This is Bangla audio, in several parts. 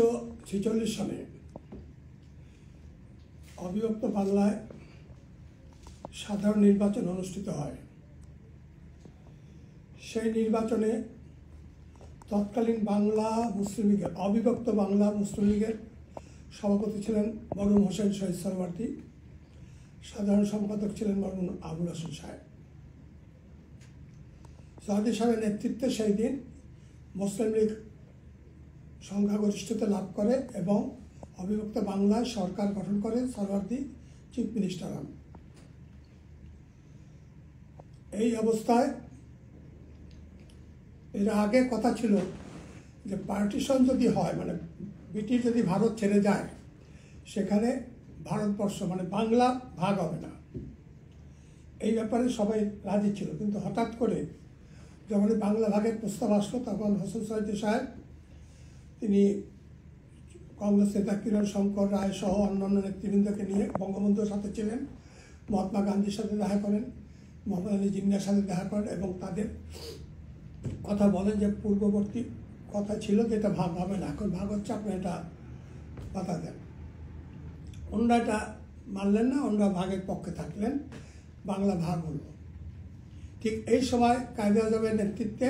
1946 সালে অবিভক্ত বাংলায় সাধারণ নির্বাচন অনুষ্ঠিত হয়। সেই নির্বাচনে তৎকালীন বাংলা মুসলিম লীগের অবিভক্ত বাংলা মুসলিম লীগের সভাপতি ছিলেন মরহুম হোসেন শহীদ সরওয়ার্দী, সাধারণ সম্পাদক ছিলেন মরহুম আবুল হাসেন সাহেব। সরওয়ার্দী সাহেবের নেতৃত্বে সেই দিন মুসলিম লীগ সংখ্যাগরিষ্ঠতা লাভ করে এবং অবিভক্ত বাংলায় সরকার গঠন করে সরওয়ার্দী চিফ মিনিস্টার হন। এই অবস্থায় এর আগে কথা ছিল যে পার্টিশন যদি হয়, মানে ব্রিটিশ যদি ভারত ছেড়ে যায়, সেখানে ভারতবর্ষ মানে বাংলা ভাগ হবে না। এই ব্যাপারে সবাই রাজি ছিল, কিন্তু হঠাৎ করে যখন বাংলা ভাগের প্রস্তাব আসলো তখন হোসেন সরওয়ার্দী সাহেব তিনি কংগ্রেস নেতা কিরণ শঙ্কর রায় সহ অন্যান্য নেতৃবৃন্দকে নিয়ে বঙ্গবন্ধুর সাথে ছিলেন, মহাত্মা গান্ধীর সাথে দেখা করেন, মোহাম্মদ আলী জিন্নার সাথে দেখা করেন এবং তাদের কথা বলেন যে পূর্ববর্তী কথা ছিল যে এটা ভাগ হবে না, এখন ভাগ হচ্ছে, আপনি এটা বাধা দেন। অন্যরা এটা মানলেন না, অন্যরা ভাগের পক্ষে থাকলেন, বাংলা ভাগ হল। ঠিক এই সময় কায়েদে আজমের নেতৃত্বে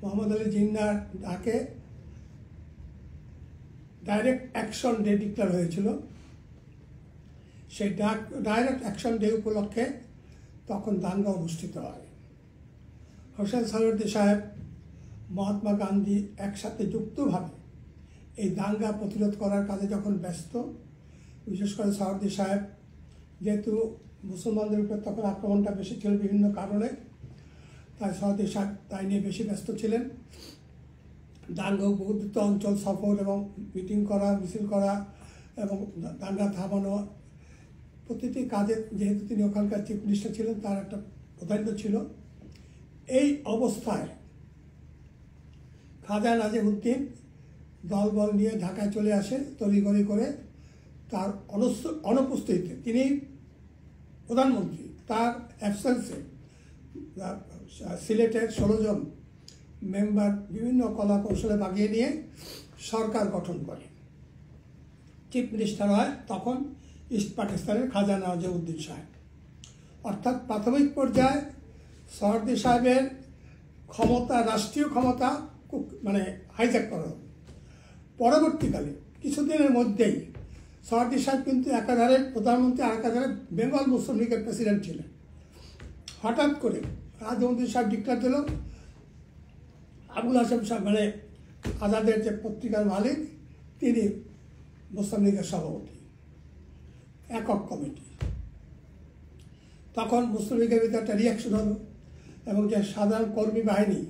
মোহাম্মদ আলী জিন্নার ডাকে ডাইরেক্ট অ্যাকশন ডে ডিক্লেয়ার হয়েছিল। সেই ডাইরেক্ট অ্যাকশন ডে উপলক্ষে তখন দাঙ্গা অনুষ্ঠিত হয়। হোসেন সরওয়ার্দী সাহেব, মহাত্মা গান্ধী একসাথে যুক্তভাবে এই দাঙ্গা প্রতিরোধ করার কাজে যখন ব্যস্ত, বিশেষ করে সরওয়ার্দী সাহেব যেহেতু মুসলমানদের উপর তখন আক্রমণটা বেশি ছিল বিভিন্ন কারণে, তাই সরওয়ার্দী সাহেব তাই নিয়ে বেশি ব্যস্ত ছিলেন। দাঙ্গা উপযুক্ত অঞ্চল সফর এবং মিটিং করা, মিছিল করা এবং দাঙ্গা থামানো, প্রতিটি কাজে যেহেতু তিনি ওখানকার চিফ মিনিস্টার ছিলেন তার একটা প্রাধান্য ছিল। এই অবস্থায় খাজা নাজিমউদ্দিন দলবল নিয়ে ঢাকায় চলে আসে তড়িঘড়ি করে। তার অনুপস্থিতিতে তিনি প্রধানমন্ত্রী, তার অ্যাবসেন্সে সিলেটের 16 জন মেম্বার বিভিন্ন কলা কৌশলে বাগিয়ে নিয়ে সরকার গঠন করে। চিফ মিনিস্টার হয় তখন ইস্ট পাকিস্তানের খাজা নাজিমউদ্দিন সাহেব। অর্থাৎ প্রাথমিক পর্যায়ে সরওয়ার্দী সাহেবের ক্ষমতা, রাষ্ট্রীয় ক্ষমতা মানে হাইজ্যাক করা হবে। পরবর্তীকালে কিছুদিনের মধ্যেই সরওয়ার্দী সাহেব কিন্তু একাধারে প্রধানমন্ত্রী আর একাধারে বেঙ্গল মুসলিম লীগের প্রেসিডেন্ট ছিলেন। হঠাৎ করে নাজিমউদ্দিন সাহেব ডিক্লেয়ার দিল আবুল হাসেম সাহেব মানে আজাদের যে পত্রিকার মালিক, তিনি মুসলিম লীগের সভাপতি, একক কমিটি। তখন মুসলিম লীগের ভিতরে একটা রিয়াকশন হলো এবং যে সাধারণ কর্মী বাহিনী,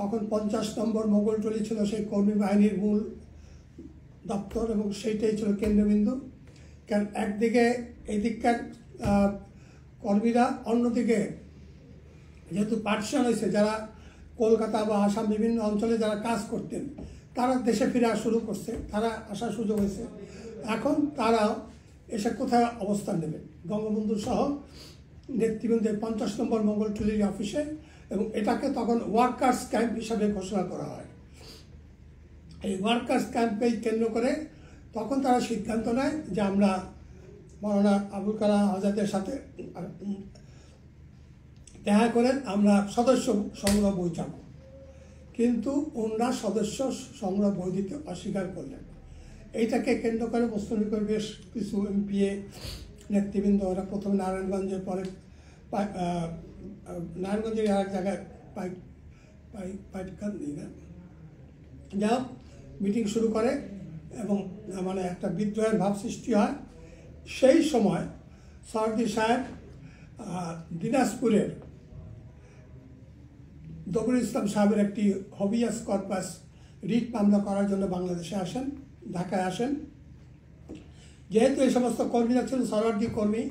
তখন 50 নম্বর মোগলটলি ছিল সেই কর্মী বাহিনীর মূল দপ্তর এবং সেইটাই ছিল কেন্দ্রবিন্দু। কারণ একদিকে এই দিককার কর্মীরা, অন্যদিকে যেহেতু পার্টিশন হয়েছে, যারা কলকাতা বা আসাম বিভিন্ন অঞ্চলে যারা কাজ করতেন তারা দেশে ফিরে শুরু করছে, তারা আসার সুযোগ হয়েছে। এখন তারা এসে কোথায় অবস্থান নেবে, বঙ্গবন্ধু সহ নেতৃবৃন্দের 50 নম্বর মোগলটলির অফিসে, এবং এটাকে তখন ওয়ার্কার্স ক্যাম্প হিসাবে ঘোষণা করা হয়। এই ওয়ার্কার্স ক্যাম্পকে কেন্দ্র করে তখন তারা সিদ্ধান্ত নেয় যে আমরা মৌলানা আবুল কালাম আজাদের সাথে দেখা করে আমরা সদস্য সংগ্রহ বই যাব, কিন্তু ওনারা সদস্য সংগ্রহ বই দিতে অস্বীকার করলেন। এইটাকে কেন্দ্র করে মুসলিম লীগের বেশ কিছু এমপিএ নেতৃবৃন্দ, ওরা প্রথমে নারায়ণগঞ্জে, পরে নারায়ণগঞ্জের আর এক জায়গায় যা মিটিং শুরু করে এবং মানে একটা বিদ্রোহের ভাব সৃষ্টি হয়। সেই সময় সরওয়ার্দী সাহেব দিনাজপুরের দবির ইসলাম সাহেবের একটি হবিয়াস কর্পাস রিট মামলা করার জন্য বাংলাদেশে আসেন, ঢাকায় আসেন। যেহেতু এই সমস্ত কর্মীরা ছিলেন সরওয়ার্দী কর্মী,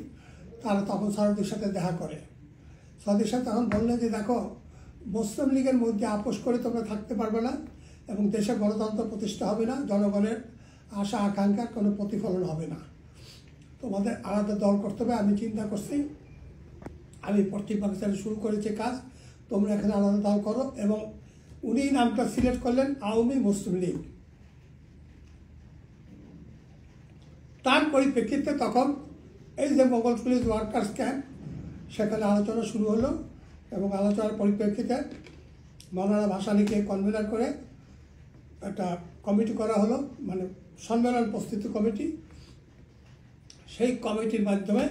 তারা তখন সরওয়ার্দীর সাথে দেখা করে। সরওয়ার্দী সাহেব তখন বললেন যে দেখো, মুসলিম লীগের মধ্যে আপোষ করে তোমরা থাকতে পারবে না এবং দেশে গণতন্ত্র প্রতিষ্ঠা হবে না, জনগণের আশা আকাঙ্ক্ষার কোনো প্রতিফলন হবে না, তোমাদের আলাদা দল করতে হবে। আমি চিন্তা করছি, আমি পশ্চিম পাকিস্তানে শুরু করেছি কাজ, তোমরা এখানে আলাদা দল করো। এবং উনি নামটা সিলেক্ট করলেন আওয়ামী মুসলিম লীগ। তার পরিপ্রেক্ষিতে তখন এই যে মোগলটুলিজ ওয়ার্কার্স ক্যাম্প, সেখানে আলোচনা শুরু হলো এবং আলোচনার পরিপ্রেক্ষিতে মৌলানা ভাসানীকে কনভেনার করে একটা কমিটি করা হলো, মানে সম্মেলন প্রস্তুতি কমিটি। সেই কমিটির মাধ্যমে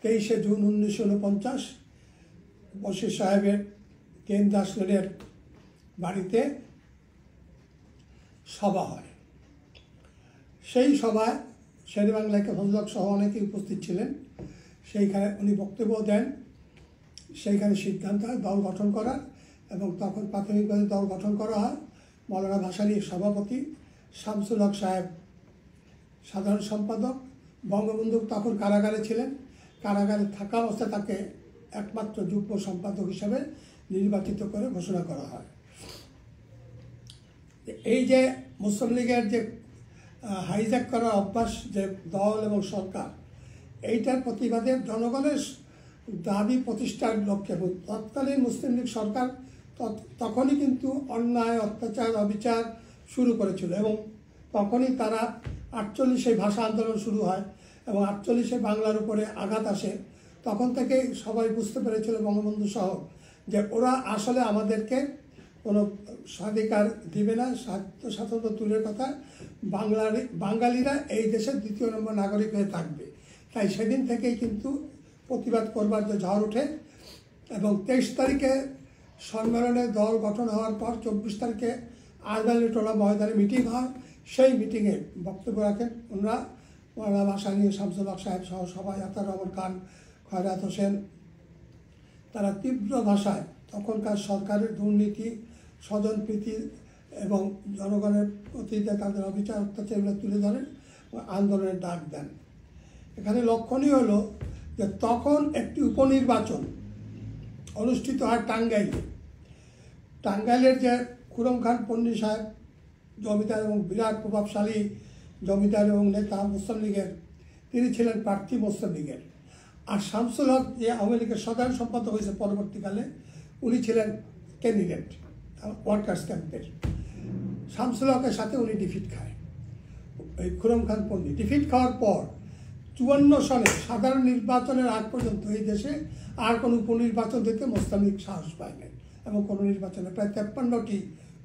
23শে জুন 1949 বশির সাহেবের কেন দাস লেনের বাড়িতে সভা হয়। সেই সভায় শেরেবাংলা ফজলক সহ অনেকেই উপস্থিত ছিলেন। সেইখানে উনি বক্তব্য দেন। সেইখানে সিদ্ধান্ত হয় দল গঠন করার, এবং তখন প্রাথমিকভাবে দল গঠন করা হয়। মৌলানা ভাসানী সভাপতি, শামসুল হক সাহেব সাধারণ সম্পাদক। বঙ্গবন্ধু তখন কারাগারে ছিলেন। কারাগারে থাকা অবস্থায় তাকে একমাত্র যুগ্ম সম্পাদক হিসাবে নির্বাচিত করে ঘোষণা করা হয়। এই যে মুসলিম লীগের যে হাইজ্যাক করার অভ্যাস, যে দল এবং সরকার, এইটার প্রতিবাদে জনগণের দাবি প্রতিষ্ঠার লক্ষ্যে তৎকালীন মুসলিম লীগ সরকার তখনই কিন্তু অন্যায়, অত্যাচার, অবিচার শুরু করেছিল, এবং তখনই তারা 48-এ ভাষা আন্দোলন শুরু হয় এবং 48-এ বাংলার উপরে আঘাত আসে। তখন থেকে সবাই বুঝতে পেরেছিল, বঙ্গবন্ধু সহ, যে ওরা আসলে আমাদেরকে কোনো স্বাধিকার দিবে না, স্বাতন্ত্র্য দূরের কথা, বাঙালিরা এই দেশের 2 নম্বর নাগরিক হয়ে থাকবে। তাই সেদিন থেকেই কিন্তু প্রতিবাদ করবার যে ঝড় ওঠে, এবং 23 তারিখে সম্মেলনে দল গঠন হওয়ার পর 24 তারিখে আজমাইলিটোলা ময়দানে মিটিং হয়। সেই মিটিংয়ে বক্তব্য রাখেন ওনারা মৌলানা ভাসানী, শামসুল হক সাহেব সহ সবাই, আতাউর রহমান খান, খয়রাত হোসেন। তারা তীব্র ভাষায় তখনকার সরকারের দুর্নীতি, স্বজনপ্রীতি এবং জনগণের প্রতি তাদের অবিচার, অত্যাচারগুলো তুলে ধরেন ও আন্দোলনের ডাক দেন। এখানে লক্ষণীয় হলো যে তখন একটি উপনির্বাচন অনুষ্ঠিত হয় টাঙ্গাইলে। টাঙ্গাইলের যে খুরম খান পন্নী সাহেব জমিদার এবং বিরাট প্রভাবশালী জমিদার এবং নেতা মুসলিম লীগের, তিনি ছিলেন প্রার্থী মুসলিম লীগের। আর শামসুল হক, যে আওয়ামী লীগের সাধারণ সম্পাদক হয়েছে পরবর্তীকালে, উনি ছিলেন ক্যান্ডিডেট ওয়ার্কার্স ক্যাম্পের। শামসুল হকের সাথে উনি ডিফিট খায়, এই খুরম খান পন্নী। ডিফিট খাওয়ার পর 54 সনে সাধারণ নির্বাচনের আগ পর্যন্ত এই দেশে আর কোনো উপনির্বাচন দিতে মুসলিম লীগ সাহস পায় নাই, এবং কোনো নির্বাচনে প্রায় 53টি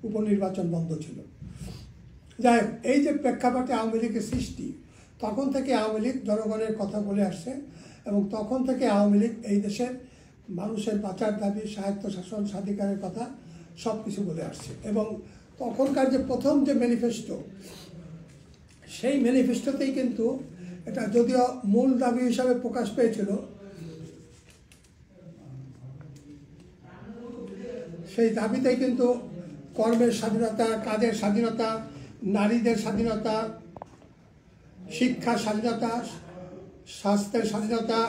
উপনির্বাচন বন্ধ ছিল। যাই হোক, এই যে প্রেক্ষাপটে আওয়ামী লীগের সৃষ্টি, তখন থেকে আওয়ামী লীগ জনগণের কথা বলে আসছে, এবং তখন থেকে আওয়ামী লীগ এই দেশের মানুষের বাঁচার দাবি, স্বায়ত্ত শাসন, স্বাধিকারের কথা সব কিছু বলে আসছে। এবং তখনকার যে প্রথম যে ম্যানিফেস্টো, সেই ম্যানিফেস্টোতেই কিন্তু এটা যদিও মূল দাবি হিসাবে প্রকাশ পেয়েছিল, সেই দাবিতেই কিন্তু কর্মের স্বাধীনতা, কাজের স্বাধীনতা, নারীদের স্বাধীনতা, শিক্ষার স্বাধীনতা, স্বাস্থ্যের স্বাধীনতা,